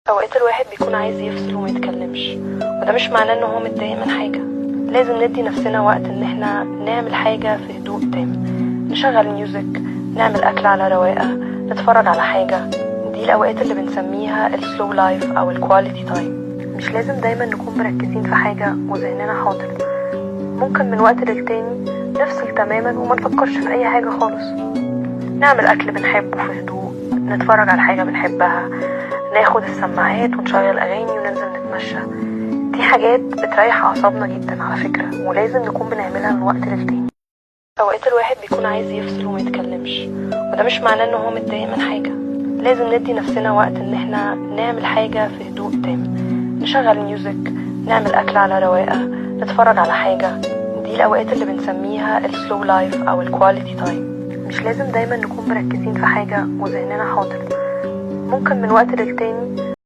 اوقات الواحد بيكون عايز يفصل وما يتكلمش، وده مش معناه ان هو متضايق من حاجه. لازم ندي نفسنا وقت ان احنا نعمل حاجه في هدوء تام، نشغل ميوزك، نعمل اكل على رواقه، نتفرج على حاجه. دي الاوقات اللي بنسميها السلو لايف او الكواليتي تايم. مش لازم دايما نكون مركزين في حاجه وذهننا حاضر. ممكن من وقت للتاني نفصل تماما وما نفكرش في اي حاجه خالص. نعمل اكل بنحبه في هدوء، نتفرج على حاجه بنحبها، ناخد السماعات ونشغل اغاني وننزل نتمشى. دي حاجات بتريح اعصابنا جدا على فكرة، ولازم نكون بنعملها من وقت للتاني. اوقات الواحد بيكون عايز يفصل وما يتكلمش، وده مش معناه ان هو متضايق من حاجة. لازم ندي نفسنا وقت ان احنا نعمل حاجة في هدوء تام، نشغل ميوزك، نعمل اكل على رواقه، نتفرج على حاجة. دي الاوقات اللي بنسميها السلو لايف او الكواليتي تايم. مش لازم دايما نكون مركزين في حاجة وذهننا حاضر. ممكن من وقت للتاني